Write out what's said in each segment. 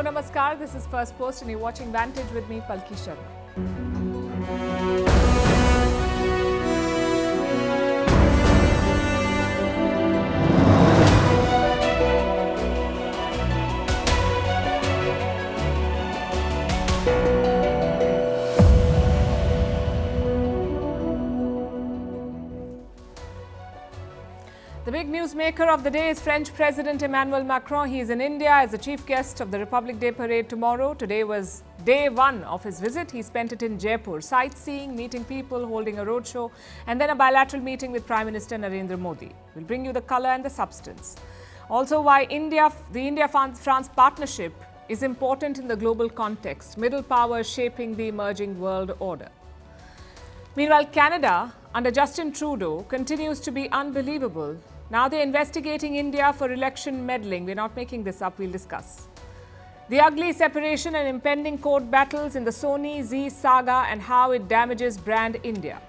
Namaskar, this is Firstpost and you're watching Vantage with me, Palki Sharma. The big newsmaker of the day is French President Emmanuel Macron. He is in India as the chief guest of the Republic Day parade tomorrow. Today was day one of his visit. He spent it in Jaipur, sightseeing, meeting people, holding a roadshow, and then a bilateral meeting with Prime Minister Narendra Modi. We'll bring you the colour and the substance. Also, why the India-France partnership is important in the global context. Middle powers shaping the emerging world order. Meanwhile, Canada, under Justin Trudeau, continues to be unbelievable. Now they're investigating India for election meddling. We're not making this up, we'll discuss. The ugly separation and impending court battles in the Sony Z Saga and how it damages brand India.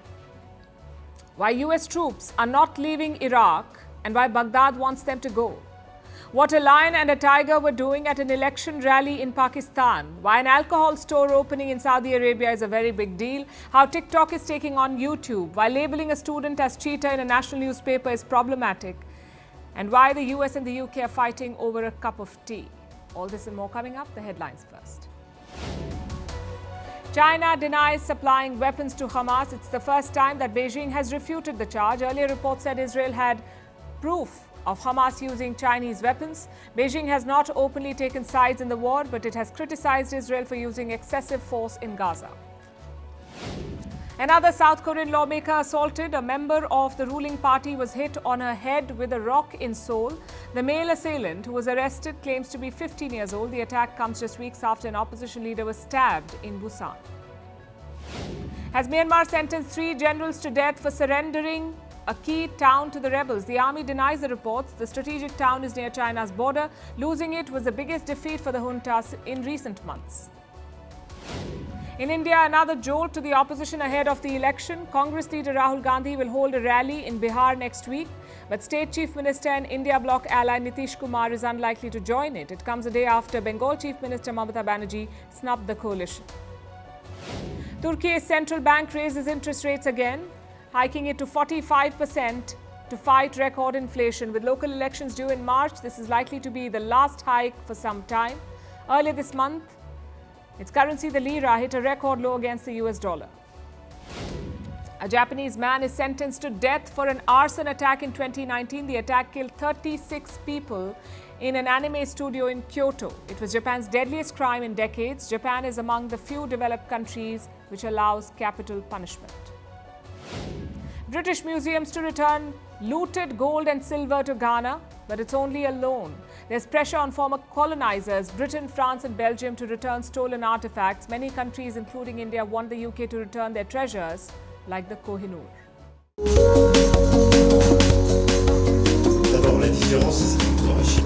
Why US troops are not leaving Iraq and why Baghdad wants them to go. What a lion and a tiger were doing at an election rally in Pakistan. Why an alcohol store opening in Saudi Arabia is a very big deal. How TikTok is taking on YouTube. Why labeling a student as cheater in a national newspaper is problematic. And why the US and the UK are fighting over a cup of tea. All this and more coming up. The headlines first. China denies supplying weapons to Hamas. It's the first time that Beijing has refuted the charge. Earlier reports said Israel had proof of Hamas using Chinese weapons. Beijing has not openly taken sides in the war, but it has criticized Israel for using excessive force in Gaza. Another South Korean lawmaker assaulted. A member of the ruling party was hit on her head with a rock in Seoul. The male assailant, who was arrested, claims to be 15 years old. The attack comes just weeks after an opposition leader was stabbed in Busan. Has Myanmar sentenced 3 generals to death for surrendering a key town to the rebels? The army denies the reports. The strategic town is near China's border. Losing it was the biggest defeat for the juntas in recent months. In India, another jolt to the opposition ahead of the election. Congress leader Rahul Gandhi will hold a rally in Bihar next week, but State Chief Minister and India bloc ally Nitish Kumar is unlikely to join it. It comes a day after Bengal Chief Minister Mamata Banerjee snubbed the coalition. Turkey's central bank raises interest rates again, hiking it to 45% to fight record inflation. With local elections due in March, this is likely to be the last hike for some time. Earlier this month, its currency, the lira, hit a record low against the US dollar. A Japanese man is sentenced to death for an arson attack in 2019. The attack killed 36 people in an anime studio in Kyoto. It was Japan's deadliest crime in decades. Japan is among the few developed countries which allows capital punishment. British museums to return looted gold and silver to Ghana, but it's only a loan. There's pressure on former colonizers, Britain, France and Belgium, to return stolen artifacts. Many countries, including India, want the UK to return their treasures, like the Kohinoor. D'abord, la différence, c'est ce qui nous enrichit.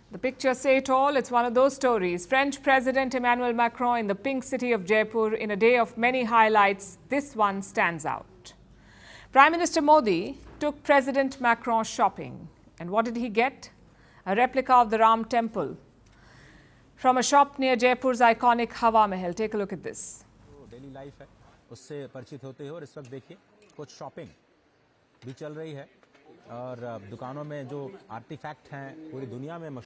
The pictures say it all. It's one of those stories. French President Emmanuel Macron in the pink city of Jaipur in a day of many highlights. This one stands out. Prime Minister Modi took President Macron shopping. And what did he get? A replica of the Ram Temple from a shop near Jaipur's iconic Hawa Mahal. Take a look at this. Daily life है उससे परिचित होते हो और इस वक्त देखिए कुछ शॉपिंग भी चल रही है और दुकानों में जो आर्टिफैक्ट हैं पूरी दुनिया में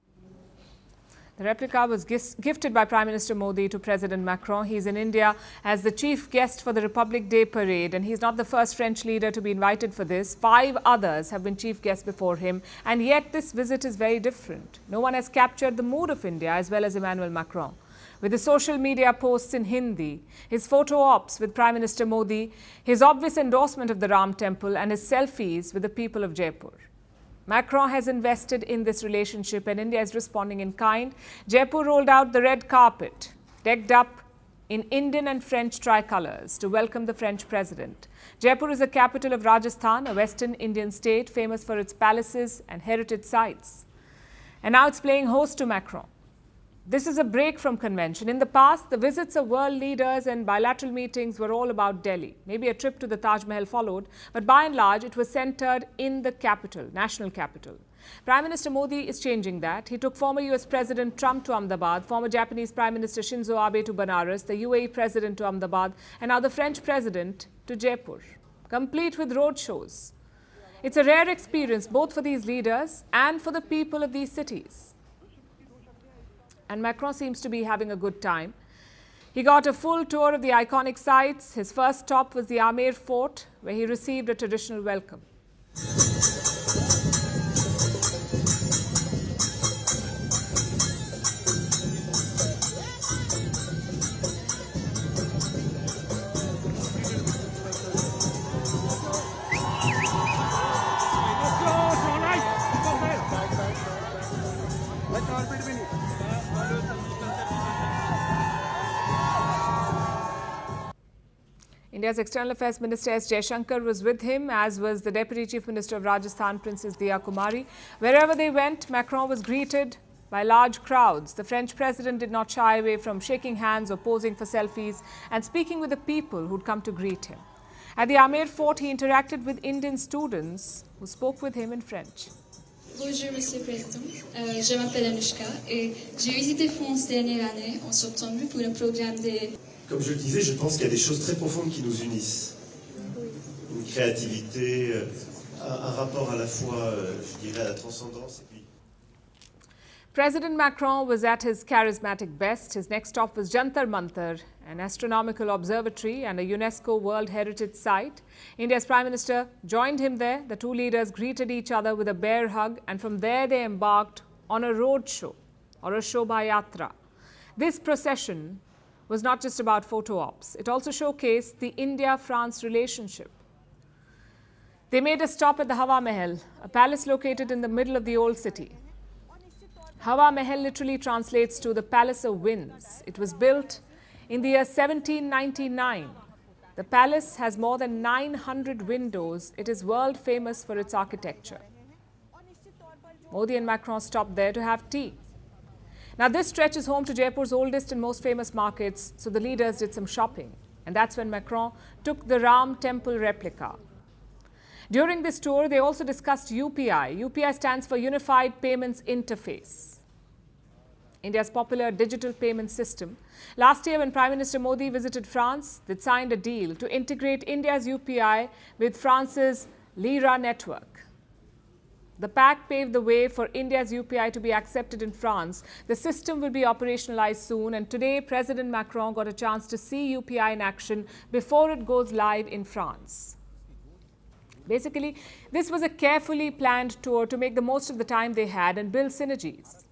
The replica was gifted by Prime Minister Modi to President Macron. He is in India as the chief guest for the Republic Day parade, and he's not the first French leader to be invited for this. 5 others have been chief guests before him, and yet this visit is very different. No one has captured the mood of India as well as Emmanuel Macron. with his social media posts in Hindi, his photo ops with Prime Minister Modi, his obvious endorsement of the Ram Temple and his selfies with the people of Jaipur. Macron has invested in this relationship and India is responding in kind. Jaipur rolled out the red carpet, decked up in Indian and French tricolours to welcome the French president. Jaipur is the capital of Rajasthan, a western Indian state famous for its palaces and heritage sites. And now it's playing host to Macron. This is a break from convention. In the past, the visits of world leaders and bilateral meetings were all about Delhi. Maybe a trip to the Taj Mahal followed, but by and large, it was centred in the capital, national capital. Prime Minister Modi is changing that. He took former US President Trump to Ahmedabad, former Japanese Prime Minister Shinzo Abe to Banaras, the UAE President to Ahmedabad, and now the French President to Jaipur, complete with road shows. It's a rare experience both for these leaders and for the people of these cities. And Macron seems to be having a good time. He got a full tour of the iconic sites. His first stop was the Amer Fort, where he received a traditional welcome. India's External Affairs Minister S. Jaishankar was with him, as was the Deputy Chief Minister of Rajasthan, Princess Diya Kumari. Wherever they went, Macron was greeted by large crowds. The French president did not shy away from shaking hands or posing for selfies and speaking with the people who'd come to greet him. At the Amer Fort, he interacted with Indian students who spoke with him in French. Bonjour, Monsieur le Président. Je m'appelle Anushka et j'ai visité France dernière année en septembre pour un programme de... Comme je le disais, je pense qu'il y a des choses très profondes qui nous unissent. Une créativité, un rapport à la fois, je dirais, à la transcendance. Et puis... President Macron was at his charismatic best. His next stop was Jantar Mantar, an astronomical observatory and a UNESCO World Heritage Site. India's Prime Minister joined him there. The two leaders greeted each other with a bear hug, and from there they embarked on a road show, or a Shobha Yatra. This procession was not just about photo ops. It also showcased the India-France relationship. They made a stop at the Hawa Mahal, a palace located in the middle of the old city. Hawa Mahal literally translates to the Palace of Winds. It was built in the year 1799. The palace has more than 900 windows. It is world famous for its architecture. Modi and Macron stopped there to have tea. Now, this stretch is home to Jaipur's oldest and most famous markets, so the leaders did some shopping. And that's when Macron took the Ram Temple replica. During this tour, they also discussed UPI. UPI stands for Unified Payments Interface, India's popular digital payment system. Last year, when Prime Minister Modi visited France, they signed a deal to integrate India's UPI with France's Lira network. The pact paved the way for India's UPI to be accepted in France. The system will be operationalized soon, and today President Macron got a chance to see UPI in action before it goes live in France. Basically, this was a carefully planned tour to make the most of the time they had and build synergies.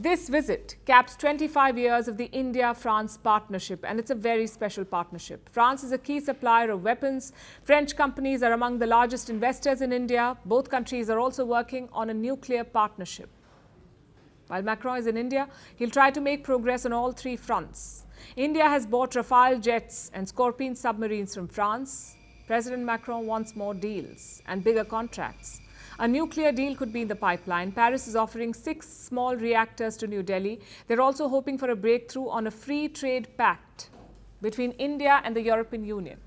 This visit caps 25 years of the India-France partnership, and it's a very special partnership. France is a key supplier of weapons. French companies are among the largest investors in India. Both countries are also working on a nuclear partnership. While Macron is in India, he'll try to make progress on all three fronts. India has bought Rafale jets and Scorpion submarines from France. President Macron wants more deals and bigger contracts. A nuclear deal could be in the pipeline. Paris is offering 6 small reactors to New Delhi. They're also hoping for a breakthrough on a free trade pact between India and the European Union.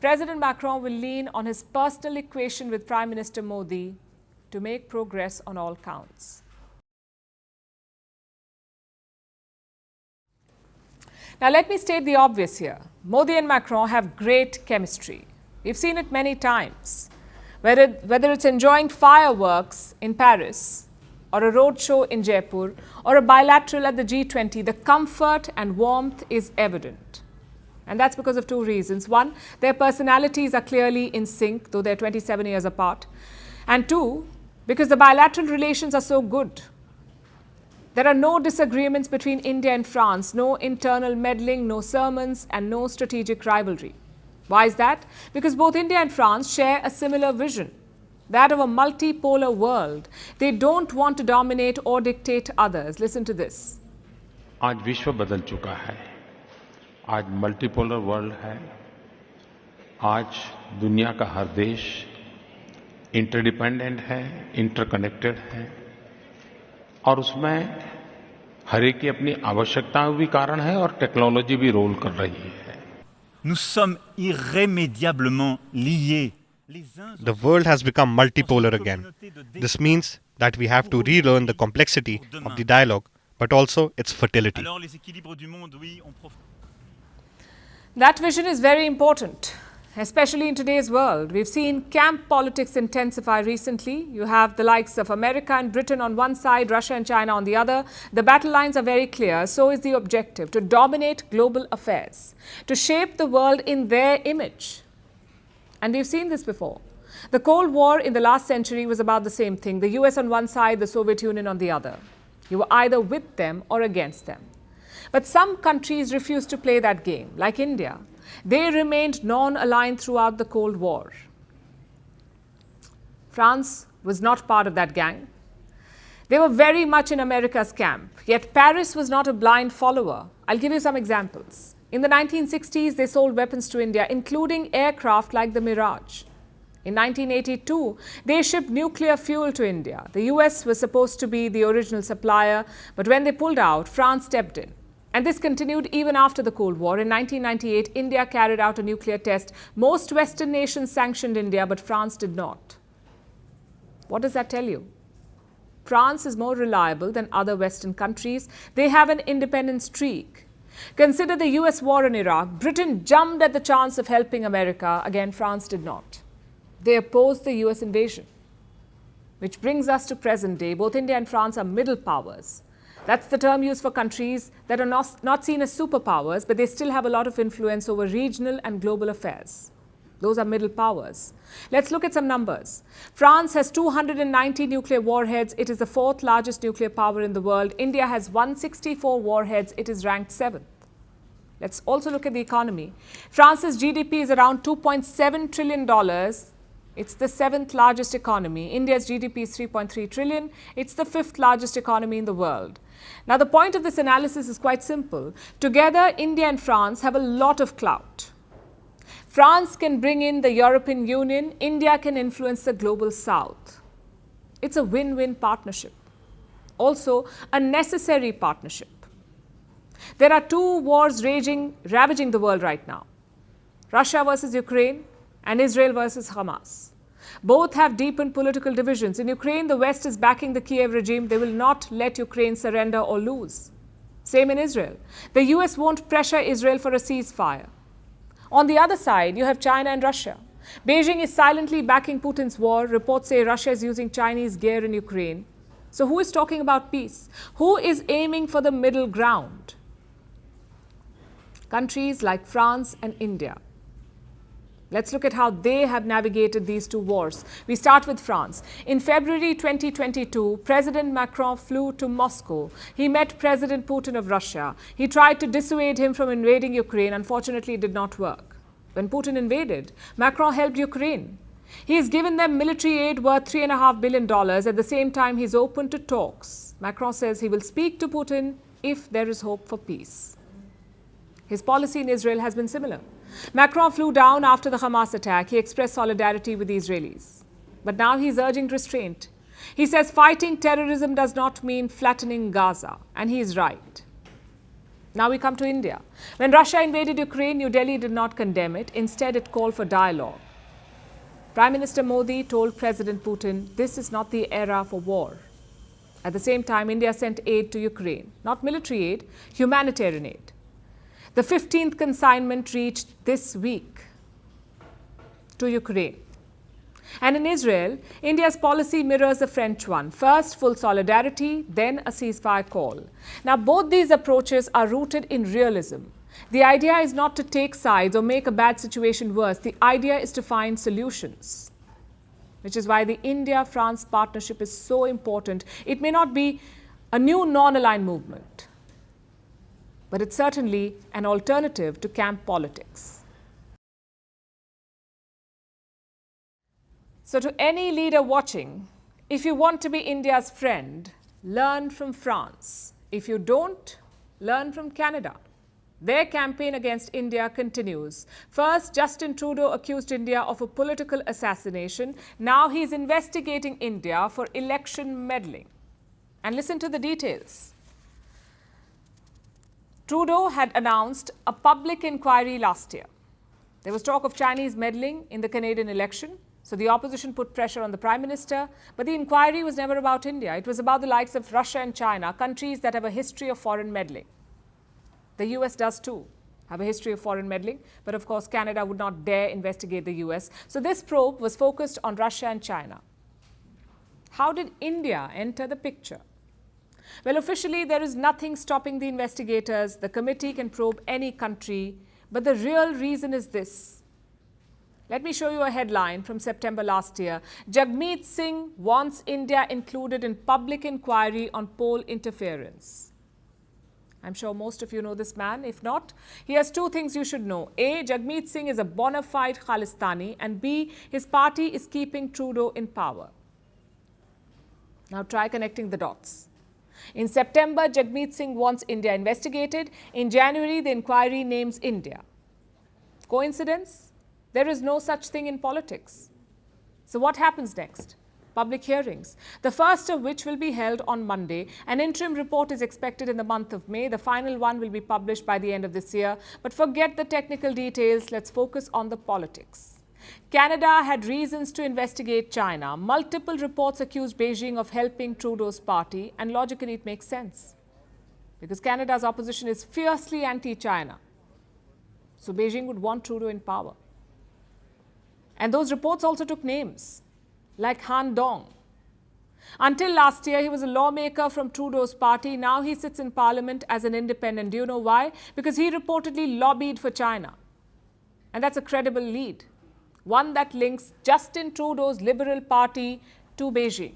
President Macron will lean on his personal equation with Prime Minister Modi to make progress on all counts. Now, let me state the obvious here. Modi and Macron have great chemistry. We've seen it many times. Whether it's enjoying fireworks in Paris, or a road show in Jaipur, or a bilateral at the G20, the comfort and warmth is evident. And that's because of two reasons. One, their personalities are clearly in sync, though they're 27 years apart. And two, because the bilateral relations are so good. There are no disagreements between India and France, no internal meddling, no sermons, and no strategic rivalry. Why is that? Because both India and France share a similar vision, that of a multipolar world. They don't want to dominate or dictate others. Listen to this. आज विश्व बदल चुका है, आज multipolar world है, आज दुनिया का हर देश इंटरडिपेंडेंट है, इंटरकनेक्टेड है और उसमें हर एक की अपनी आवश्यकताओं भी कारण है और टेक्नोलॉजी भी रोल कर रही है. Nous sommes irrémédiablement liés. The world has become multipolar again. This means that we have to relearn the complexity of the dialogue, but also its fertility. That vision is very important, especially in today's world. We've seen camp politics intensify recently. You have the likes of America and Britain on one side, Russia and China on the other. The battle lines are very clear. So is the objective: to dominate global affairs, to shape the world in their image. And we've seen this before. The Cold War in the last century was about the same thing. The US on one side, the Soviet Union on the other. You were either with them or against them. But some countries refused to play that game, like India. They remained non-aligned throughout the Cold War. France was not part of that gang. They were very much in America's camp. Yet Paris was not a blind follower. I'll give you some examples. In the 1960s, they sold weapons to India, including aircraft like the Mirage. In 1982, they shipped nuclear fuel to India. The US was supposed to be the original supplier, but when they pulled out, France stepped in. And this continued even after the Cold War. In 1998, India carried out a nuclear test. Most Western nations sanctioned India, but France did not. What does that tell you? France is more reliable than other Western countries. They have an independent streak. Consider the US war in Iraq. Britain jumped at the chance of helping America. Again, France did not. They opposed the US invasion. Which brings us to present day. Both India and France are middle powers. That's the term used for countries that are not seen as superpowers, but they still have a lot of influence over regional and global affairs. Those are middle powers. Let's look at some numbers. France has 290 nuclear warheads. It is the fourth largest nuclear power in the world. India has 164 warheads. It is ranked 7th. Let's also look at the economy. France's GDP is around $2.7 trillion. It's the 7th largest economy. India's GDP is 3.3 trillion. It's the 5th largest economy in the world. Now, the point of this analysis is quite simple. Together, India and France have a lot of clout. France can bring in the European Union. India can influence the global south. It's a win-win partnership. Also, a necessary partnership. There are two wars ravaging the world right now. Russia versus Ukraine and Israel versus Hamas. Both have deepened political divisions. In Ukraine, the West is backing the Kiev regime. They will not let Ukraine surrender or lose. Same in Israel. The US won't pressure Israel for a ceasefire. On the other side, you have China and Russia. Beijing is silently backing Putin's war. Reports say Russia is using Chinese gear in Ukraine. So who is talking about peace? Who is aiming for the middle ground? Countries like France and India. Let's look at how they have navigated these two wars. We start with France. In February 2022, President Macron flew to Moscow. He met President Putin of Russia. He tried to dissuade him from invading Ukraine. Unfortunately, it did not work. When Putin invaded, Macron helped Ukraine. He has given them military aid worth $3.5 billion. At the same time, he's open to talks. Macron says he will speak to Putin if there is hope for peace. His policy in Israel has been similar. Macron flew down after the Hamas attack. He expressed solidarity with the Israelis. But now he's urging restraint. He says fighting terrorism does not mean flattening Gaza. And he is right. Now we come to India. When Russia invaded Ukraine, New Delhi did not condemn it. Instead, it called for dialogue. Prime Minister Modi told President Putin, this is not the era for war. At the same time, India sent aid to Ukraine. Not military aid, humanitarian aid. The 15th consignment reached this week to Ukraine. And in Israel, India's policy mirrors the French one. First, full solidarity, then a ceasefire call. Now, both these approaches are rooted in realism. The idea is not to take sides or make a bad situation worse. The idea is to find solutions, which is why the India-France partnership is so important. It may not be a new non-aligned movement. But it's certainly an alternative to camp politics. So to any leader watching, if you want to be India's friend, learn from France. If you don't, learn from Canada. Their campaign against India continues. First, Justin Trudeau accused India of a political assassination. Now he's investigating India for election meddling. And listen to the details. Trudeau had announced a public inquiry last year. There was talk of Chinese meddling in the Canadian election. So the opposition put pressure on the Prime Minister. But the inquiry was never about India. It was about the likes of Russia and China, countries that have a history of foreign meddling. The US does too have a history of foreign meddling, but of course Canada would not dare investigate the US. So this probe was focused on Russia and China. How did India enter the picture? Well, officially there is nothing stopping the investigators. The committee can probe any country, but the real reason is this. Let me show you a headline from September last year. Jagmeet Singh wants India included in public inquiry on poll interference. I'm sure most of you know this man. If not, he has two things you should know. A, Jagmeet Singh is a bona fide Khalistani, and B, his party is keeping Trudeau in power. Now try connecting the dots. In September, Jagmeet Singh wants India investigated. In January, the inquiry names India. Coincidence? There is no such thing in politics. So what happens next? Public hearings, the first of which will be held on Monday. An interim report is expected in the month of May. The final one will be published by the end of this year. But forget the technical details. Let's focus on the politics. Canada had reasons to investigate China. Multiple reports accused Beijing of helping Trudeau's party, and logically it makes sense because Canada's opposition is fiercely anti-China. So Beijing would want Trudeau in power. And those reports also took names like Han Dong. Until last year, he was a lawmaker from Trudeau's party. Now he sits in parliament as an independent. Do you know why? Because he reportedly lobbied for China. And that's a credible lead, one that links Justin Trudeau's Liberal Party to Beijing.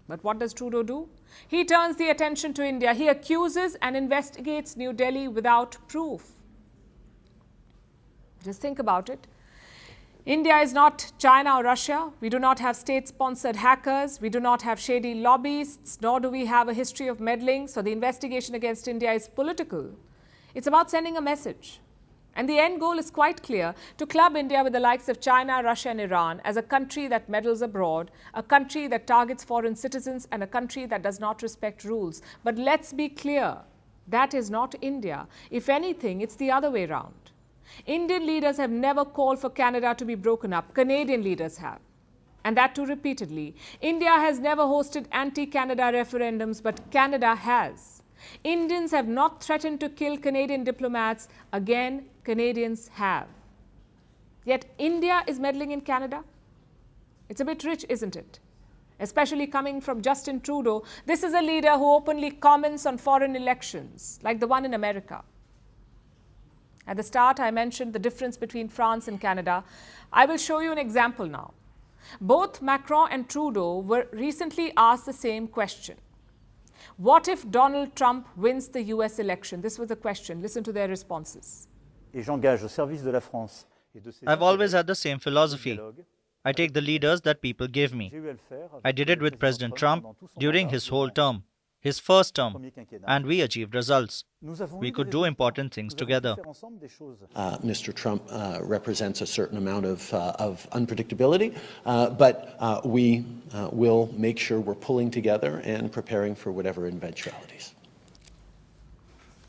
But what does Trudeau do? He turns the attention to India. He accuses and investigates New Delhi without proof. Just think about it. India is not China or Russia. We do not have state-sponsored hackers. We do not have shady lobbyists, nor do we have a history of meddling. So the investigation against India is political. It's about sending a message. And the end goal is quite clear, to club India with the likes of China, Russia and Iran as a country that meddles abroad, a country that targets foreign citizens, and a country that does not respect rules. But let's be clear, that is not India. If anything, it's the other way around. Indian leaders have never called for Canada to be broken up. Canadian leaders have. And that too repeatedly. India has never hosted anti-Canada referendums, but Canada has. Indians have not threatened to kill Canadian diplomats. Again, Canadians have. Yet India is meddling in Canada. It's a bit rich, isn't it? Especially coming from Justin Trudeau. This is a leader who openly comments on foreign elections, like the one in America. At the start, I mentioned the difference between France and Canada. I will show you an example now. Both Macron and Trudeau were recently asked the same question. What if Donald Trump wins the US election? This was the question. Listen to their responses. I've always had the same philosophy. I take the leaders that people give me. I did it with President Trump during his whole term, his first term, and we achieved results. We could do important things together. Mr. Trump represents a certain amount of unpredictability, but we will make sure we're pulling together and preparing for whatever eventualities.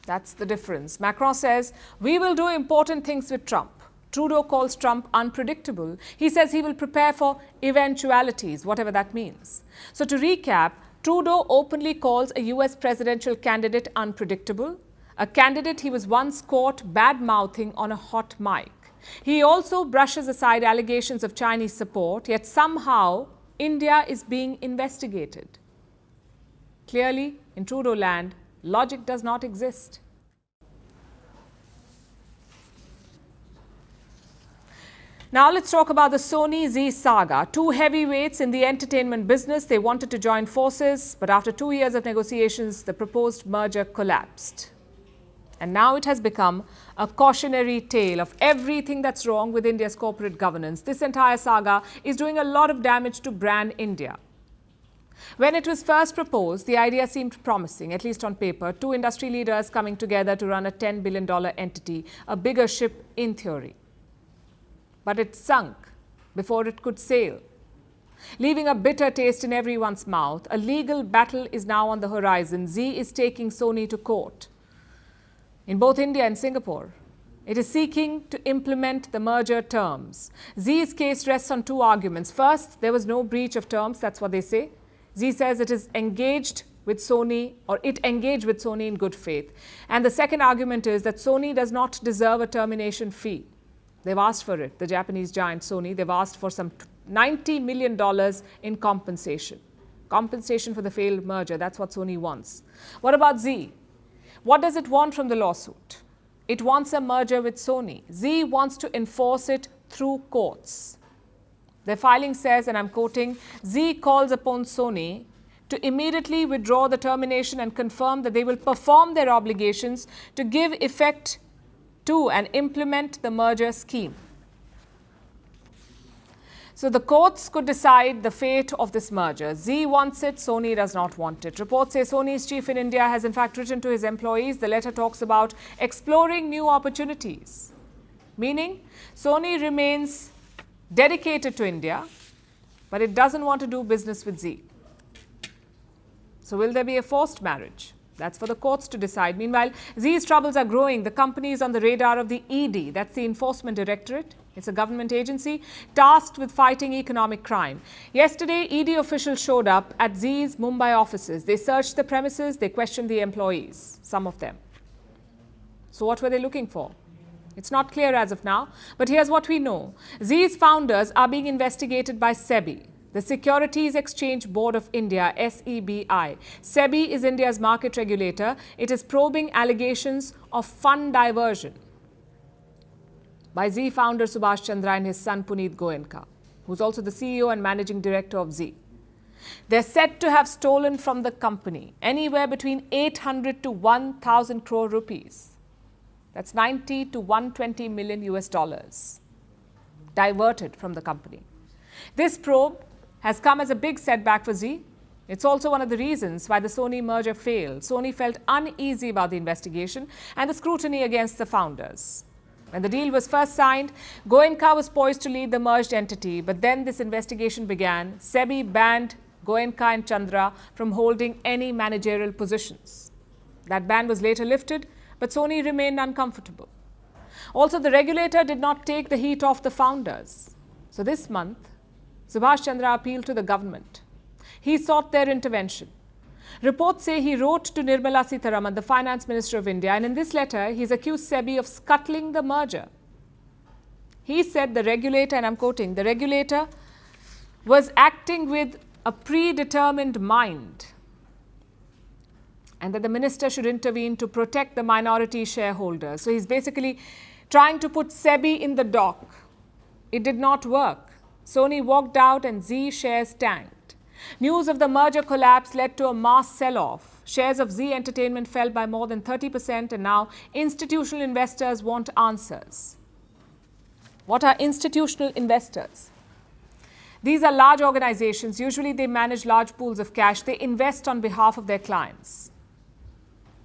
That's the difference. Macron says, we will do important things with Trump. Trudeau calls Trump unpredictable. He says he will prepare for eventualities, whatever that means. So to recap, Trudeau openly calls a US presidential candidate unpredictable, a candidate he was once caught bad-mouthing on a hot mic. He also brushes aside allegations of Chinese support, yet somehow India is being investigated. Clearly, in Trudeau land, logic does not exist. Now let's talk about the Sony Z Saga. Two heavyweights in the entertainment business. They wanted to join forces, but after 2 years of negotiations, the proposed merger collapsed. And now it has become a cautionary tale of everything that's wrong with India's corporate governance. This entire saga is doing a lot of damage to brand India. When it was first proposed, the idea seemed promising, at least on paper. Two industry leaders coming together to run a $10 billion entity, a bigger ship in theory. But it sunk before it could sail, leaving a bitter taste in everyone's mouth. A legal battle is now on the horizon. Z is taking Sony to court in both India and Singapore. It is seeking to implement the merger terms. Z's case rests on two arguments. First, there was no breach of terms, that's what they say. Z says it is engaged with Sony, or it engaged with Sony in good faith. And the second argument is that Sony does not deserve a termination fee. They've asked for it, the Japanese giant Sony. They've asked for some $90 million in compensation. Compensation for the failed merger, that's what Sony wants. What about Z? What does it want from the lawsuit? It wants a merger with Sony. Z wants to enforce it through courts. Their filing says, and I'm quoting, Z calls upon Sony to immediately withdraw the termination and confirm that they will perform their obligations to give effect to and implement the merger scheme. So the courts could decide the fate of this merger. Z wants it, Sony does not want it. Reports say Sony's chief in India has in fact written to his employees. The letter talks about exploring new opportunities, meaning Sony remains dedicated to India, but it doesn't want to do business with Z. So will there be a forced marriage? That's for the courts to decide. Meanwhile, Z's troubles are growing. The company is on the radar of the ED, that's the Enforcement Directorate. It's a government agency tasked with fighting economic crime. Yesterday, ED officials showed up at Z's Mumbai offices. They searched the premises, they questioned the employees, some of them. So what were they looking for? It's not clear as of now, but here's what we know. Z's founders are being investigated by SEBI, the Securities Exchange Board of India, SEBI. SEBI is India's market regulator. It is probing allegations of fund diversion by Z founder Subhash Chandra and his son Puneet Goenka, who's also the CEO and managing director of Z. They're said to have stolen from the company anywhere between 800 to 1,000 crore rupees. That's 90 to 120 million US dollars diverted from the company. This probe has come as a big setback for Z. It's also one of the reasons why the Sony merger failed. Sony felt uneasy about the investigation and the scrutiny against the founders. When the deal was first signed, Goenka was poised to lead the merged entity, but then this investigation began. SEBI banned Goenka and Chandra from holding any managerial positions. That ban was later lifted, but Sony remained uncomfortable. Also, the regulator did not take the heat off the founders. So this month, Subhash Chandra appealed to the government. He sought their intervention. Reports say he wrote to Nirmala Sitharaman, the Finance Minister of India, and in this letter, he's accused SEBI of scuttling the merger. He said the regulator, and I'm quoting, the regulator was acting with a predetermined mind and that the minister should intervene to protect the minority shareholders. So he's basically trying to put SEBI in the dock. It did not work. Sony walked out and Z shares tanked. News of the merger collapse led to a mass sell-off. Shares of Z Entertainment fell by more than 30%, and now institutional investors want answers. What are institutional investors? These are large organizations. Usually they manage large pools of cash. They invest on behalf of their clients.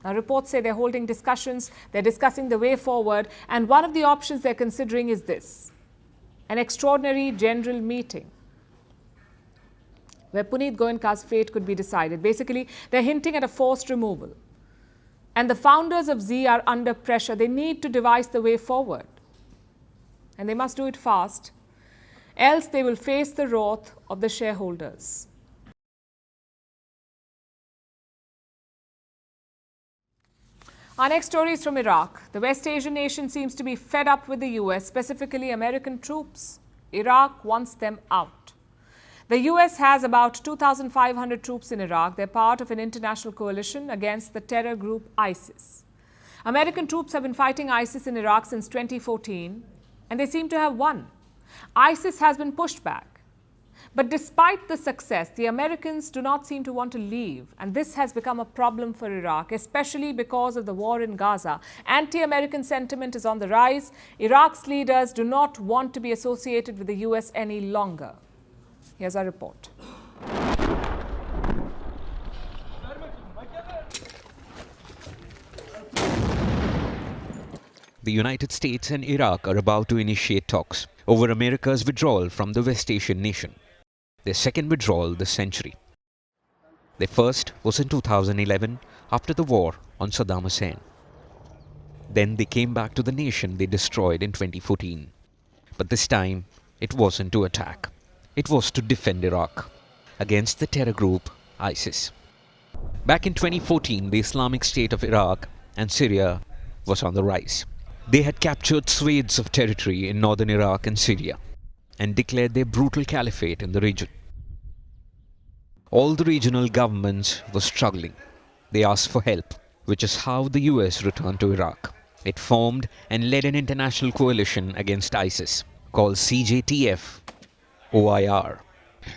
Now, reports say they're holding discussions. They're discussing the way forward. And one of the options they're considering is this: an extraordinary general meeting where Puneet Goenka's fate could be decided. Basically, they're hinting at a forced removal. And the founders of Z are under pressure. They need to devise the way forward. And they must do it fast, else they will face the wrath of the shareholders. Our next story is from Iraq. The West Asian nation seems to be fed up with the US, specifically American troops. Iraq wants them out. The US has about 2,500 troops in Iraq. They're part of an international coalition against the terror group ISIS. American troops have been fighting ISIS in Iraq since 2014, and they seem to have won. ISIS has been pushed back. But despite the success, the Americans do not seem to want to leave, and this has become a problem for Iraq, especially because of the war in Gaza. Anti-American sentiment is on the rise. Iraq's leaders do not want to be associated with the US any longer. Here's our report. The United States and Iraq are about to initiate talks over America's withdrawal from the West Asian nation, their second withdrawal this century. Their first was in 2011 after the war on Saddam Hussein. Then they came back to the nation they destroyed in 2014. But this time, it wasn't to attack. It was to defend Iraq against the terror group ISIS. Back in 2014, the Islamic State of Iraq and Syria was on the rise. They had captured swathes of territory in northern Iraq and Syria and declared their brutal caliphate in the region. All the regional governments were struggling. They asked for help, which is how the US returned to Iraq. It formed and led an international coalition against ISIS called CJTF OIR.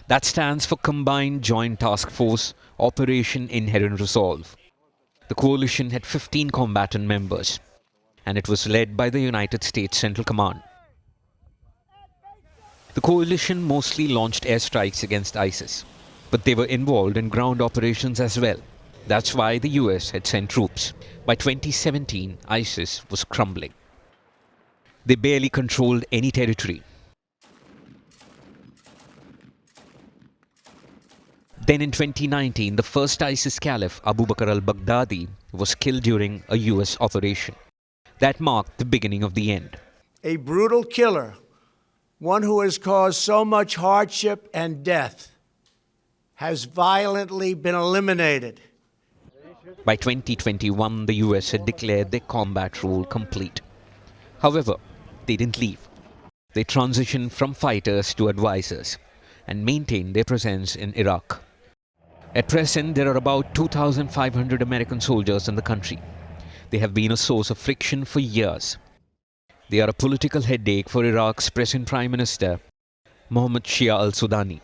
That stands for Combined Joint Task Force Operation Inherent Resolve. The coalition had 15 combatant members, and it was led by the United States Central Command. The coalition mostly launched airstrikes against ISIS, but they were involved in ground operations as well. That's why the US had sent troops. By 2017, ISIS was crumbling. They barely controlled any territory. Then in 2019, the first ISIS caliph, Abu Bakr al-Baghdadi, was killed during a US operation. That marked the beginning of the end. A brutal killer, one who has caused so much hardship and death, has violently been eliminated. By 2021, the US had declared their combat rule complete. However, they didn't leave. They transitioned from fighters to advisors and maintained their presence in Iraq. At present, there are about 2,500 American soldiers in the country. They have been a source of friction for years. They are a political headache for Iraq's present Prime Minister, Mohammed Shia al-Sudani.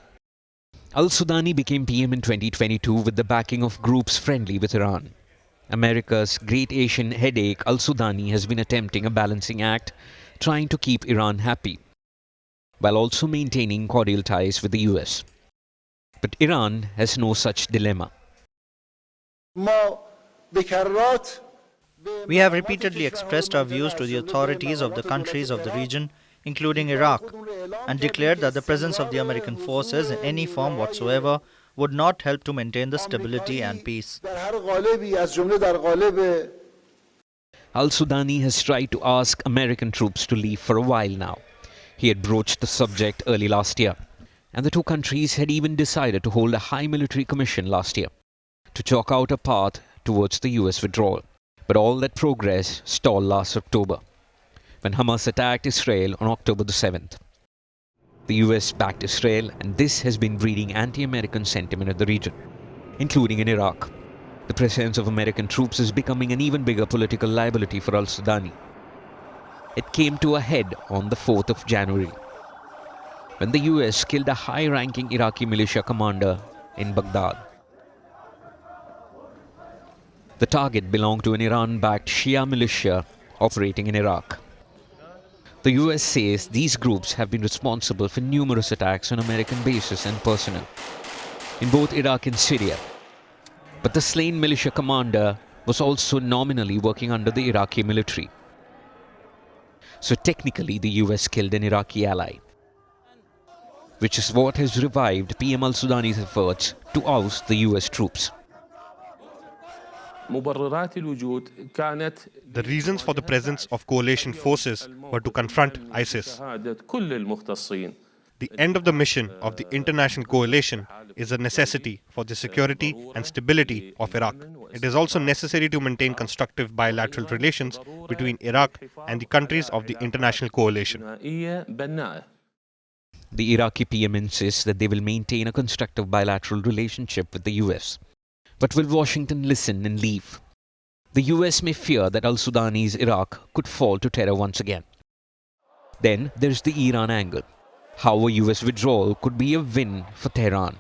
Al-Sudani became PM in 2022 with the backing of groups friendly with Iran. America's great Asian headache, al-Sudani, has been attempting a balancing act, trying to keep Iran happy, while also maintaining cordial ties with the US. But Iran has no such dilemma. We have repeatedly expressed our views to the authorities of the countries of the region, including Iraq, and declared that the presence of the American forces in any form whatsoever would not help to maintain the stability and peace. Al-Sudani has tried to ask American troops to leave for a while now. He had broached the subject early last year, and the two countries had even decided to hold a high military commission last year to chalk out a path towards the US withdrawal. But all that progress stalled last October, when Hamas attacked Israel on October the 7th. The US backed Israel, and this has been breeding anti-American sentiment in the region, including in Iraq. The presence of American troops is becoming an even bigger political liability for al-Sudani. It came to a head on the 4th of January, when the US killed a high-ranking Iraqi militia commander in Baghdad. The target belonged to an Iran-backed Shia militia operating in Iraq. The US says these groups have been responsible for numerous attacks on American bases and personnel in both Iraq and Syria. But the slain militia commander was also nominally working under the Iraqi military. So technically the US killed an Iraqi ally, which is what has revived PM al-Sudani's efforts to oust the US troops. The reasons for the presence of coalition forces were to confront ISIS. The end of the mission of the international coalition is a necessity for the security and stability of Iraq. It is also necessary to maintain constructive bilateral relations between Iraq and the countries of the international coalition. The Iraqi PM insists that they will maintain a constructive bilateral relationship with the US. But will Washington listen and leave? The US may fear that al-Sudani's Iraq could fall to terror once again. Then there's the Iran angle. how a US withdrawal could be a win for Tehran.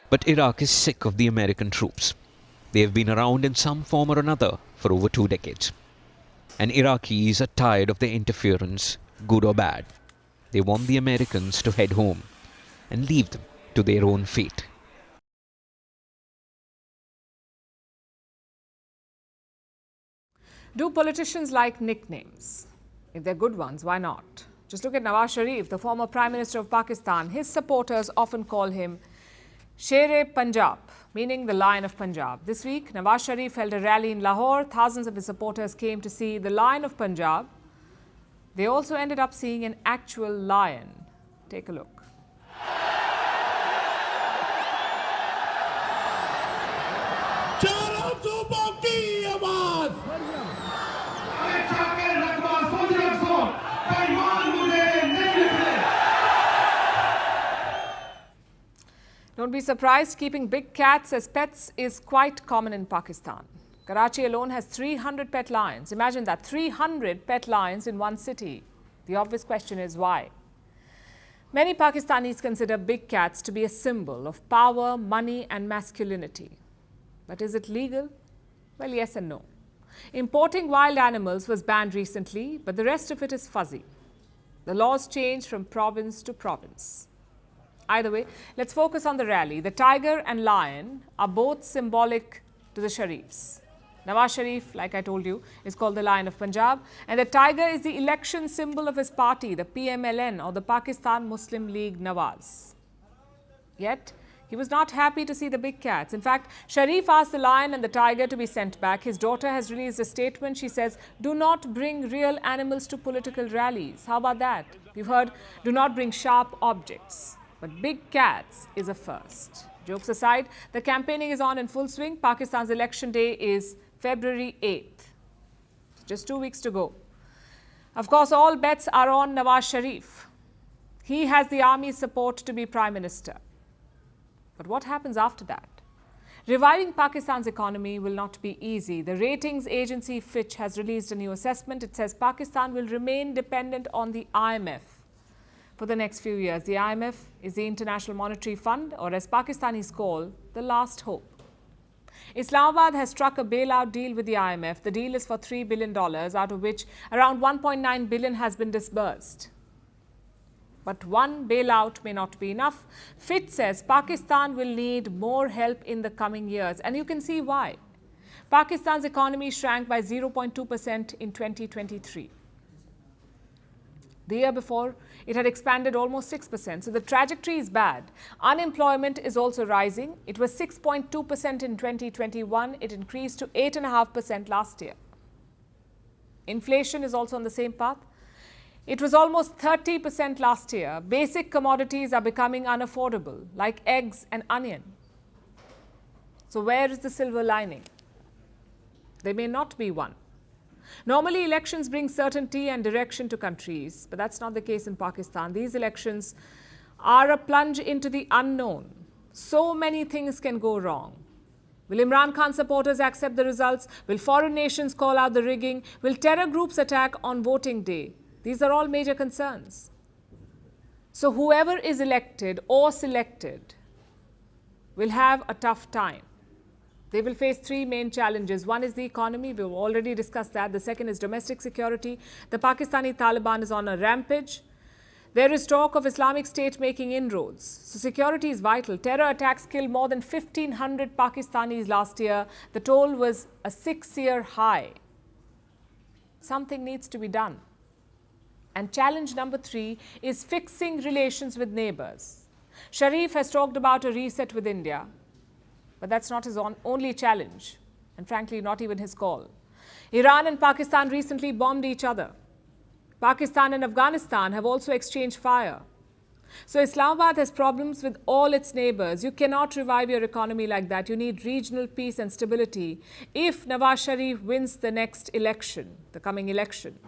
But Iraq is sick of the American troops. They have been around in some form or another for over 2 decades. And Iraqis are tired of their interference, good or bad. They want the Americans to head home and leave them to their own fate. Do politicians like nicknames? If they're good ones, why not? Just look at Nawaz Sharif, the former Prime Minister of Pakistan. His supporters often call him Sher-e-Punjab, meaning the Lion of Punjab. This week, Nawaz Sharif held a rally in Lahore. Thousands of his supporters came to see the Lion of Punjab. They also ended up seeing an actual lion. Take a look. Don't be surprised, keeping big cats as pets is quite common in Pakistan. Karachi alone has 300 pet lions. Imagine that, 300 pet lions in one city. The obvious question is why? Many Pakistanis consider big cats to be a symbol of power, money and masculinity. But is it legal? Well, yes and no. Importing wild animals was banned recently, but the rest of it is fuzzy. The laws change from province to province. Either way, let's focus on the rally. The tiger and lion are both symbolic to the Sharifs. Nawaz Sharif, like I told you, is called the Lion of Punjab, and the tiger is the election symbol of his party, the PMLN, or the Pakistan Muslim League Nawaz. Yet, he was not happy to see the big cats. In fact, Sharif asked the lion and the tiger to be sent back. His daughter has released a statement. She says, do not bring real animals to political rallies. How about that? We've heard, do not bring sharp objects. But big cats is a first. Jokes aside, the campaigning is on in full swing. Pakistan's election day is February 8th. Just 2 weeks to go. Of course, all bets are on Nawaz Sharif. He has the army's support to be Prime Minister. But what happens after that? Reviving Pakistan's economy will not be easy. The ratings agency Fitch has released a new assessment. It says Pakistan will remain dependent on the IMF for the next few years. The IMF is the International Monetary Fund, or as Pakistanis call, the last hope. Islamabad has struck a bailout deal with the IMF. The deal is for $3 billion, out of which around $1.9 billion has been disbursed. But one bailout may not be enough. Fitch says Pakistan will need more help in the coming years, and you can see why. Pakistan's economy shrank by 0.2% in 2023. The year before, it had expanded almost 6%. So the trajectory is bad. Unemployment is also rising. It was 6.2% in 2021. It increased to 8.5% last year. Inflation is also on the same path. It was almost 30% last year. Basic commodities are becoming unaffordable, like eggs and onion. So where is the silver lining? There may not be one. Normally, elections bring certainty and direction to countries, but that's not the case in Pakistan. These elections are a plunge into the unknown. So many things can go wrong. Will Imran Khan supporters accept the results? Will foreign nations call out the rigging? Will terror groups attack on voting day? These are all major concerns. So whoever is elected or selected will have a tough time. They will face three main challenges. One is the economy. We've already discussed that. The second is domestic security. The Pakistani Taliban is on a rampage. There is talk of Islamic State making inroads. So security is vital. Terror attacks killed more than 1,500 Pakistanis last year. The toll was a 6-year high. Something needs to be done. And challenge number 3 is fixing relations with neighbors. Sharif has talked about a reset with India. But that's not his only challenge, and frankly, not even his call. Iran and Pakistan recently bombed each other. Pakistan and Afghanistan have also exchanged fire. So Islamabad has problems with all its neighbors. You cannot revive your economy like that. You need regional peace and stability. If Nawaz Sharif wins the next election, the coming election,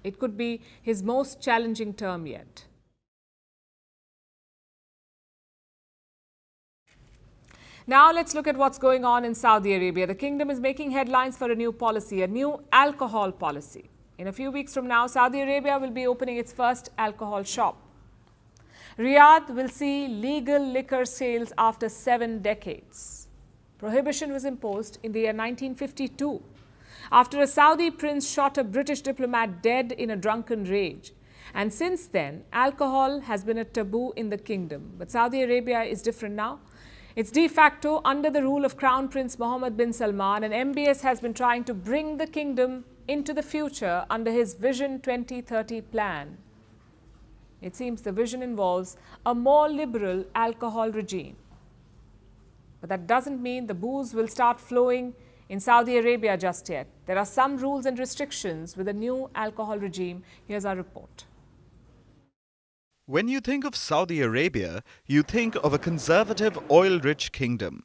it could be his most challenging term yet. Now let's look at what's going on in Saudi Arabia. The kingdom is making headlines for a new policy, a new alcohol policy. In a few weeks from now, Saudi Arabia will be opening its first alcohol shop. Riyadh will see legal liquor sales after 7 decades. Prohibition was imposed in the year 1952 after a Saudi prince shot a British diplomat dead in a drunken rage. And since then, alcohol has been a taboo in the kingdom. But Saudi Arabia is different now. It's de facto under the rule of Crown Prince Mohammed bin Salman, and MBS has been trying to bring the kingdom into the future under his Vision 2030 plan. It seems the vision involves a more liberal alcohol regime. But that doesn't mean the booze will start flowing in Saudi Arabia just yet. There are some rules and restrictions with a new alcohol regime. Here's our report. When you think of Saudi Arabia, you think of a conservative, oil-rich kingdom.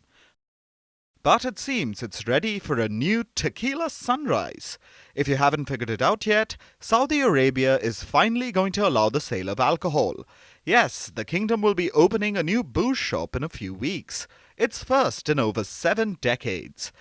But it seems it's ready for a new tequila sunrise. If you haven't figured it out yet, Saudi Arabia is finally going to allow the sale of alcohol. Yes, the kingdom will be opening a new booze shop in a few weeks. Its first in over 7 decades.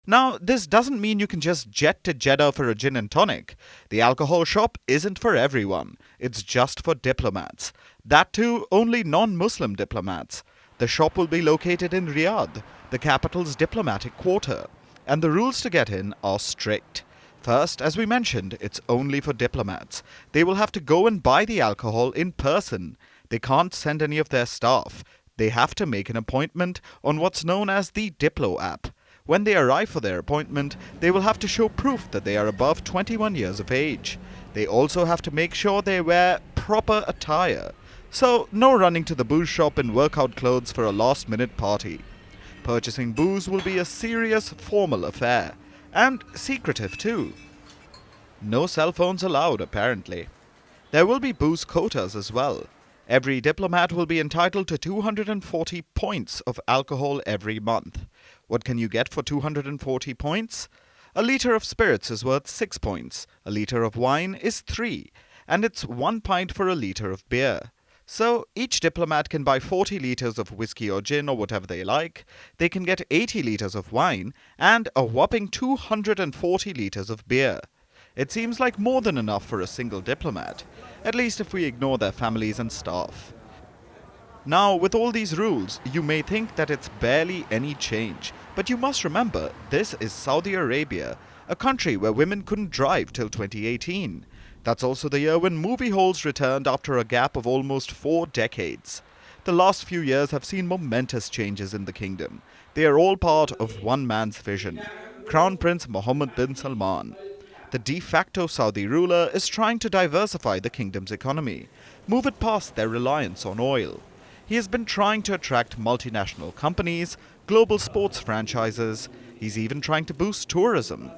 Now, this doesn't mean you can just jet to Jeddah for a gin and tonic. The alcohol shop isn't for everyone. It's just for diplomats. That too, only non-Muslim diplomats. The shop will be located in Riyadh, the capital's diplomatic quarter. And the rules to get in are strict. First, as we mentioned, it's only for diplomats. They will have to go and buy the alcohol in person. They can't send any of their staff. They have to make an appointment on what's known as the Diplo app. When they arrive for their appointment, they will have to show proof that they are above 21 years of age. They also have to make sure they wear proper attire. So, no running to the booze shop in workout clothes for a last-minute party. Purchasing booze will be a serious, formal affair. And secretive too. No cell phones allowed, apparently. There will be booze quotas as well. Every diplomat will be entitled to 240 points of alcohol every month. What can you get for 240 points? A litre of spirits is worth 6 points, a litre of wine is 3, and it's 1 pint for a litre of beer. So each diplomat can buy 40 litres of whiskey or gin or whatever they like, they can get 80 litres of wine, and a whopping 240 litres of beer. It seems like more than enough for a single diplomat, at least if we ignore their families and staff. Now, with all these rules, you may think that it's barely any change. But you must remember, this is Saudi Arabia, a country where women couldn't drive till 2018. That's also the year when movie halls returned after a gap of almost 4 decades. The last few years have seen momentous changes in the kingdom. They are all part of one man's vision, Crown Prince Mohammed bin Salman. The de facto Saudi ruler is trying to diversify the kingdom's economy, move it past their reliance on oil. He has been trying to attract multinational companies, global sports franchises. He's even trying to boost tourism.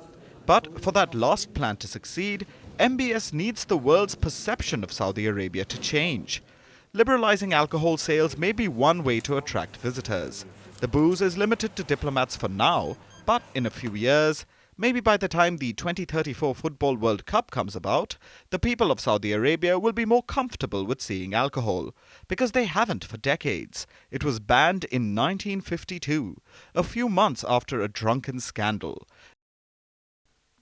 But for that last plan to succeed, MBS needs the world's perception of Saudi Arabia to change. Liberalizing alcohol sales may be one way to attract visitors. The booze is limited to diplomats for now, but in a few years, maybe by the time the 2034 Football World Cup comes about, the people of Saudi Arabia will be more comfortable with seeing alcohol, because they haven't for decades. It was banned in 1952, a few months after a drunken scandal.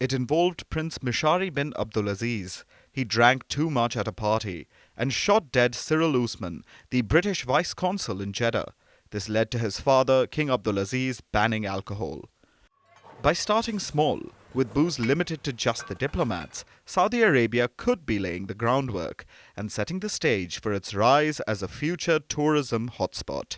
It involved Prince Mishari bin Abdulaziz. He drank too much at a party and shot dead Cyril Usman, the British vice consul in Jeddah. This led to his father, King Abdulaziz, banning alcohol. By starting small, with booze limited to just the diplomats, Saudi Arabia could be laying the groundwork and setting the stage for its rise as a future tourism hotspot.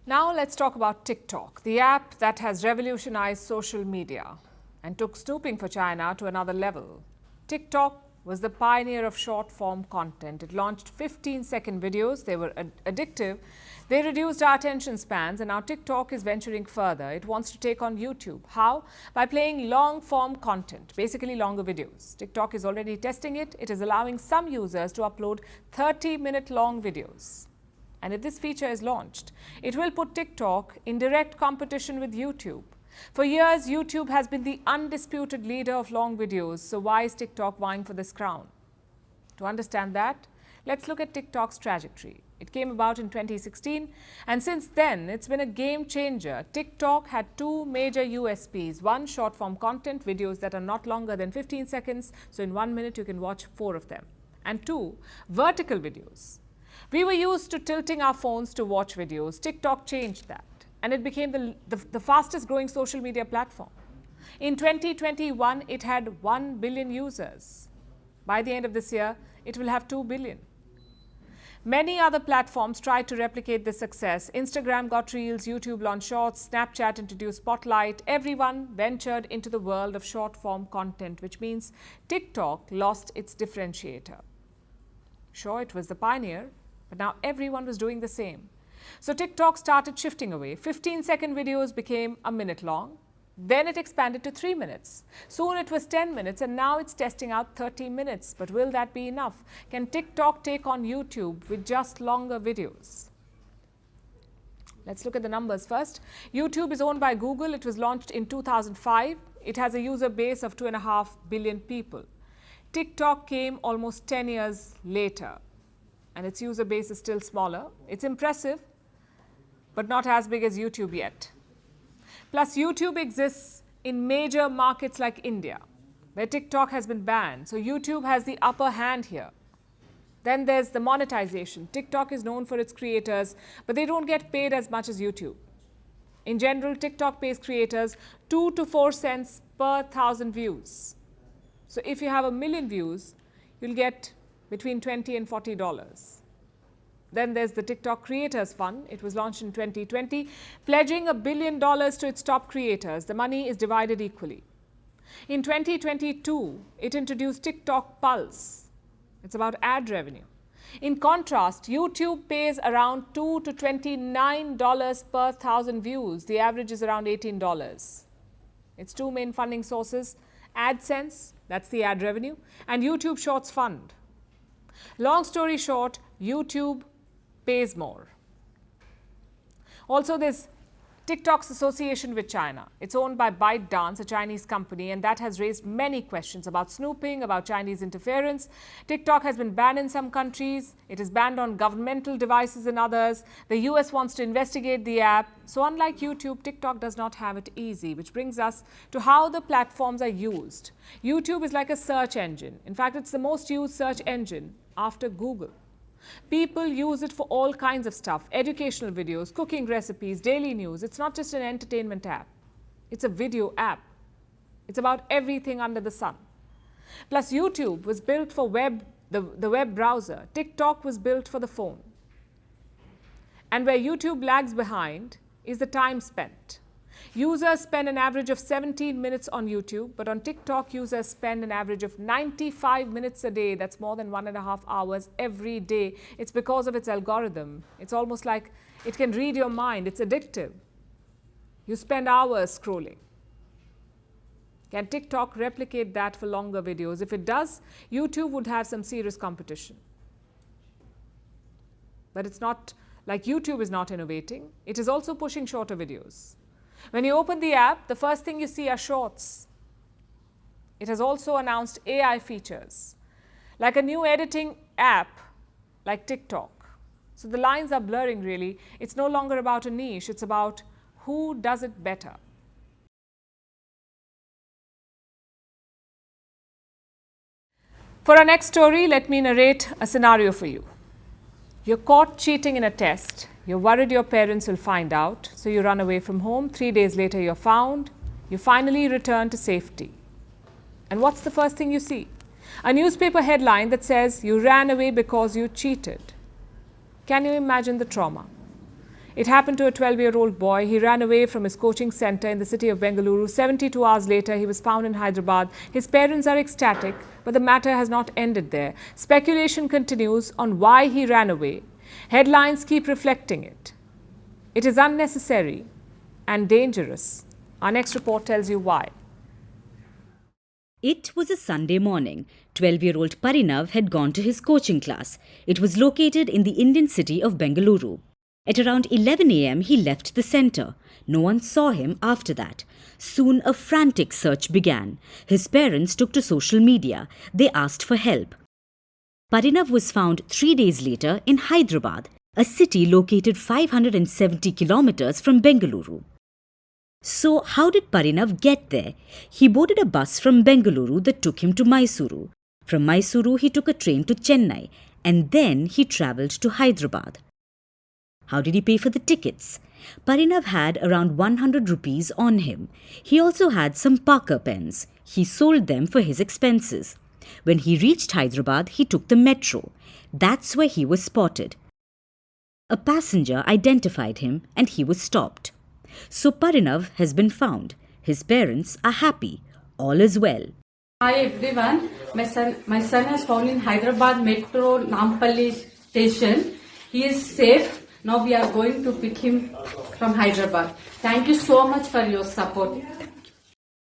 Now let's talk about TikTok, the app that has revolutionized social media and took snooping for China to another level. TikTok was the pioneer of short-form content. It launched 15-second videos. They were addictive. They reduced our attention spans, and now TikTok is venturing further. It wants to take on YouTube. How? By playing long-form content, basically longer videos. TikTok is already testing it. It is allowing some users to upload 30-minute long videos. And if this feature is launched, it will put TikTok in direct competition with YouTube. For years, YouTube has been the undisputed leader of long videos, so why is TikTok vying for this crown? To understand that, let's look at TikTok's trajectory. It came about in 2016, and since then, it's been a game changer. TikTok had two major USPs. One, short-form content, videos that are not longer than 15 seconds, so in 1 minute you can watch 4 of them. And two, vertical videos. We were used to tilting our phones to watch videos. TikTok changed that, and it became the fastest growing social media platform. In 2021, it had 1 billion users. By the end of this year, it will have 2 billion. Many other platforms tried to replicate this success. Instagram got Reels, YouTube launched Shorts, Snapchat introduced Spotlight. Everyone ventured into the world of short-form content, which means TikTok lost its differentiator. Sure, it was the pioneer, but now everyone was doing the same. So TikTok started shifting away. 15-second videos became a minute long. Then it expanded to 3 minutes. Soon it was 10 minutes, and now it's testing out 30 minutes. But will that be enough? Can TikTok take on YouTube with just longer videos? Let's look at the numbers first. YouTube is owned by Google. It was launched in 2005. It has a user base of 2.5 billion people. TikTok came almost 10 years later, and its user base is still smaller. It's impressive, but not as big as YouTube yet. Plus, YouTube exists in major markets like India, where TikTok has been banned. So YouTube has the upper hand here. Then there's the monetization. TikTok is known for its creators, but they don't get paid as much as YouTube. In general, TikTok pays creators 2 to 4 cents per 1,000 views. So if you have 1 million views, you'll get between $20 and $40. Then there's the TikTok Creators Fund. It was launched in 2020, pledging $1 billion to its top creators. The money is divided equally. In 2022, it introduced TikTok Pulse. It's about ad revenue. In contrast, YouTube pays around $2 to $29 per 1,000 views. The average is around $18. Its two main funding sources, AdSense, that's the ad revenue, and YouTube Shorts Fund. Long story short, YouTube pays more. Also, there's TikTok's association with China. It's owned by ByteDance, a Chinese company, and that has raised many questions about snooping, about Chinese interference. TikTok has been banned in some countries. It is banned on governmental devices in others. The US wants to investigate the app. So unlike YouTube, TikTok does not have it easy, which brings us to how the platforms are used. YouTube is like a search engine. In fact, it's the most used search engine after Google. People use it for all kinds of stuff, educational videos, cooking recipes, daily news. It's not just an entertainment app. It's a video app. It's about everything under the sun. Plus, YouTube was built for the web browser. TikTok was built for the phone. And where YouTube lags behind is the time spent. Users spend an average of 17 minutes on YouTube, but on TikTok, users spend an average of 95 minutes a day. That's more than 1.5 hours every day. It's because of its algorithm. It's almost like it can read your mind. It's addictive. You spend hours scrolling. Can TikTok replicate that for longer videos? If it does, YouTube would have some serious competition. But it's not like YouTube is not innovating. It is also pushing shorter videos. When you open the app, the first thing you see are shorts. It has also announced AI features, like a new editing app like TikTok. So the lines are blurring really. It's no longer about a niche, it's about who does it better. For our next story, let me narrate a scenario for you. You're caught cheating in a test. You're worried your parents will find out, so you run away from home. 3 days later, you're found. You finally return to safety. And what's the first thing you see? A newspaper headline that says you ran away because you cheated. Can you imagine the trauma? It happened to a 12-year-old boy. He ran away from his coaching center in the city of Bengaluru. 72 hours later, he was found in Hyderabad. His parents are ecstatic, but the matter has not ended there. Speculation continues on why he ran away. Headlines keep reflecting it. It is unnecessary and dangerous. Our next report tells you why. It was a Sunday morning. 12-year-old Parinov had gone to his coaching class. It was located in the Indian city of Bengaluru. At around 11 a.m., he left the centre. No one saw him after that. Soon a frantic search began. His parents took to social media. They asked for help. Parinov was found 3 days later in Hyderabad. a city located 570 kilometers from Bengaluru. So how did Parinov get there? He boarded a bus from Bengaluru that took him to Mysuru. From Mysuru, he took a train to Chennai, and then he travelled to Hyderabad. How did he pay for the tickets? Parinov had around 100 rupees on him. He also had some Parker pens. He sold them for his expenses. When he reached Hyderabad, he took the metro. That's where he was spotted. A passenger identified him and he was stopped. So Parinov has been found. His parents are happy. All is well. Hi everyone. My son has found in Hyderabad Metro Nampalli station. He is safe. Now we are going to pick him from Hyderabad. Thank you so much for your support.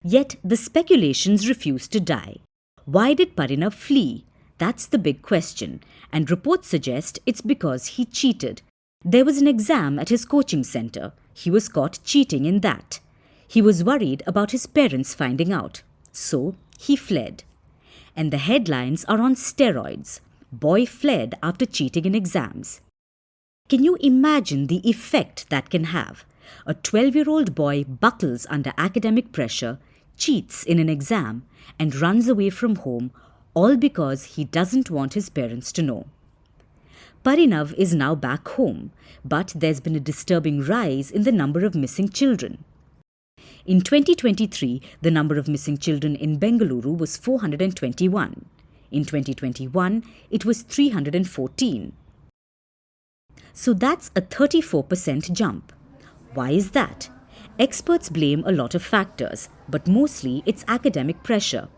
Yet the speculations refuse to die. Why did Parinov flee? That's the big question. And reports suggest it's because he cheated. There was an exam at his coaching centre. He was caught cheating in that. He was worried about his parents finding out. So he fled. And the headlines are on steroids. Boy fled after cheating in exams. Can you imagine the effect that can have? A 12-year-old boy buckles under academic pressure, cheats in an exam, and runs away from home, all because he doesn't want his parents to know. Parinov is now back home, but there's been a disturbing rise in the number of missing children. In 2023, the number of missing children in Bengaluru was 421. In 2021, it was 314. So that's a 34% jump. Why is that? Experts blame a lot of factors, but mostly it's academic pressure.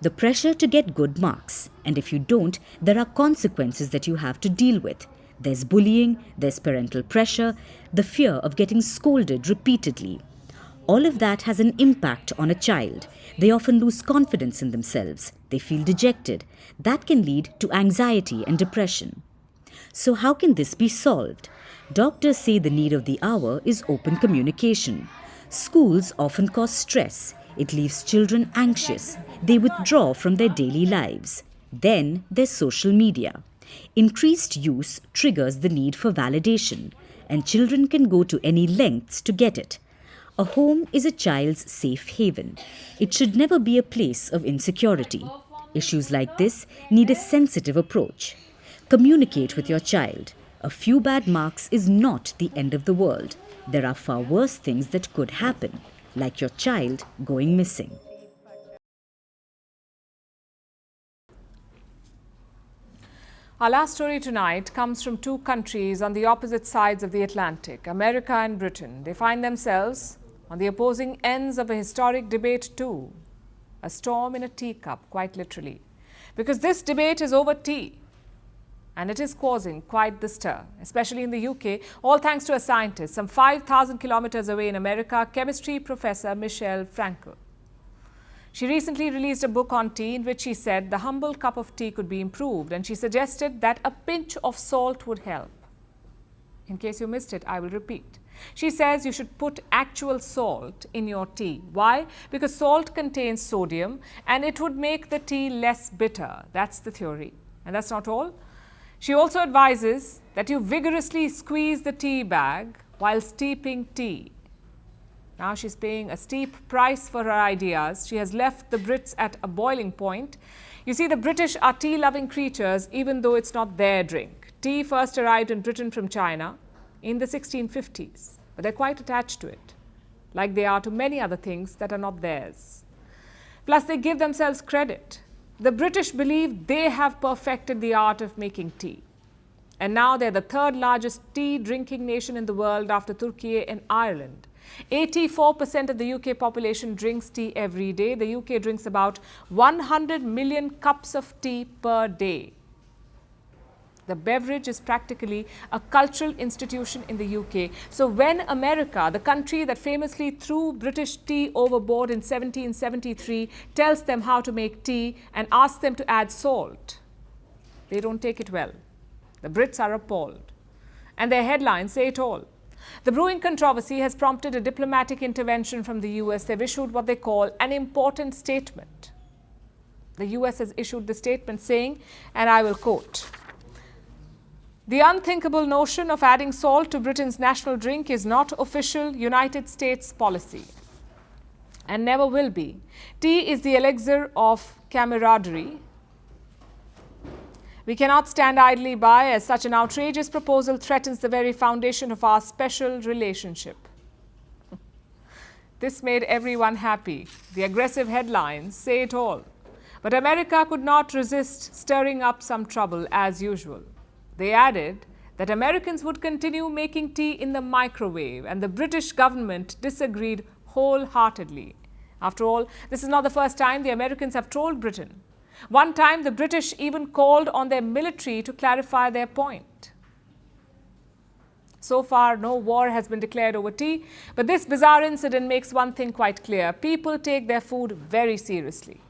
The pressure to get good marks, and if you don't, there are consequences that you have to deal with. There's bullying, there's parental pressure, the fear of getting scolded repeatedly. All of that has an impact on a child. They often lose confidence in themselves. They feel dejected. That can lead to anxiety and depression. So how can this be solved? Doctors say the need of the hour is open communication. Schools often cause stress. It leaves children anxious. They withdraw from their daily lives. Then there's social media. Increased use triggers the need for validation, and children can go to any lengths to get it. A home is a child's safe haven. It should never be a place of insecurity. Issues like this need a sensitive approach. Communicate with your child. A few bad marks is not the end of the world. There are far worse things that could happen, like your child going missing. Our last story tonight comes from two countries on the opposite sides of the Atlantic, America and Britain. They find themselves on the opposing ends of a historic debate too. A storm in a teacup, quite literally. Because this debate is over tea. And it is causing quite the stir, especially in the UK, all thanks to a scientist some 5,000 kilometers away in America, chemistry professor Michelle Frankel. She recently released a book on tea in which she said the humble cup of tea could be improved, and she suggested that a pinch of salt would help. In case you missed it, I will repeat. She says you should put actual salt in your tea. Why? Because salt contains sodium and it would make the tea less bitter. That's the theory. And that's not all. She also advises that you vigorously squeeze the tea bag while steeping tea. Now she's paying a steep price for her ideas. She has left the Brits at a boiling point. You see, the British are tea-loving creatures, even though it's not their drink. Tea first arrived in Britain from China in the 1650s, but they're quite attached to it, like they are to many other things that are not theirs. Plus, they give themselves credit. The British believe they have perfected the art of making tea. And now they're the third largest tea drinking nation in the world after Turkey and Ireland. 84% of the UK population drinks tea every day. The UK drinks about 100 million cups of tea per day. The beverage is practically a cultural institution in the UK. So when America, the country that famously threw British tea overboard in 1773, tells them how to make tea and asks them to add salt, they don't take it well. The Brits are appalled. And their headlines say it all. The brewing controversy has prompted a diplomatic intervention from the US. They've issued what they call an important statement. The US has issued the statement saying, and I will quote, The unthinkable notion of adding salt to Britain's national drink is not official United States policy and never will be. Tea is the elixir of camaraderie. We cannot stand idly by as such an outrageous proposal threatens the very foundation of our special relationship. This made everyone happy. The aggressive headlines say it all. But America could not resist stirring up some trouble as usual. They added that Americans would continue making tea in the microwave, and the British government disagreed wholeheartedly. After all, this is not the first time the Americans have trolled Britain. One time, the British even called on their military to clarify their point. So far, no war has been declared over tea, but this bizarre incident makes one thing quite clear. People take their food very seriously.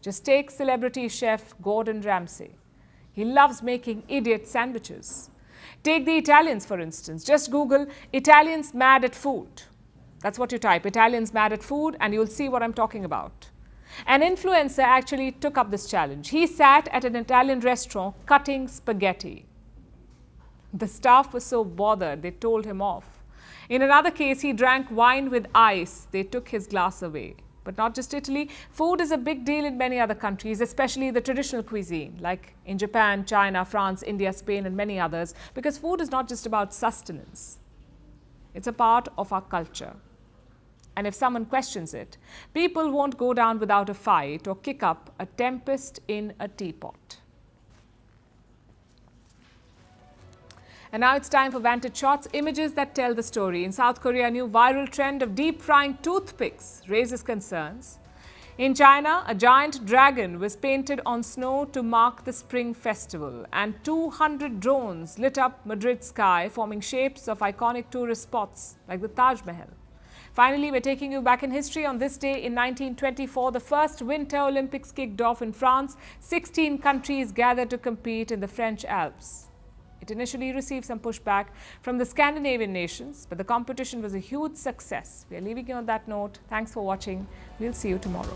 Just take celebrity chef Gordon Ramsay. He loves making idiot sandwiches. Take the Italians, for instance. Just Google Italians mad at food. That's what you type, Italians mad at food, and you'll see what I'm talking about. An influencer actually took up this challenge. He sat at an Italian restaurant cutting spaghetti. The staff was so bothered, they told him off. In another case, he drank wine with ice. They took his glass away. But not just Italy. Food is a big deal in many other countries, especially the traditional cuisine, like in Japan, China, France, India, Spain, and many others, because food is not just about sustenance. It's a part of our culture. And if someone questions it, people won't go down without a fight or kick up a tempest in a teapot. And now it's time for Vantage Shots, images that tell the story. In South Korea, a new viral trend of deep frying toothpicks raises concerns. In China, a giant dragon was painted on snow to mark the Spring Festival, and 200 drones lit up Madrid's sky, forming shapes of iconic tourist spots like the Taj Mahal. Finally, we're taking you back in history. On this day in 1924, the first Winter Olympics kicked off in France. 16 countries gathered to compete in the French Alps. It initially received some pushback from the Scandinavian nations, but the competition was a huge success. We are leaving you on that note. Thanks for watching. We'll see you tomorrow.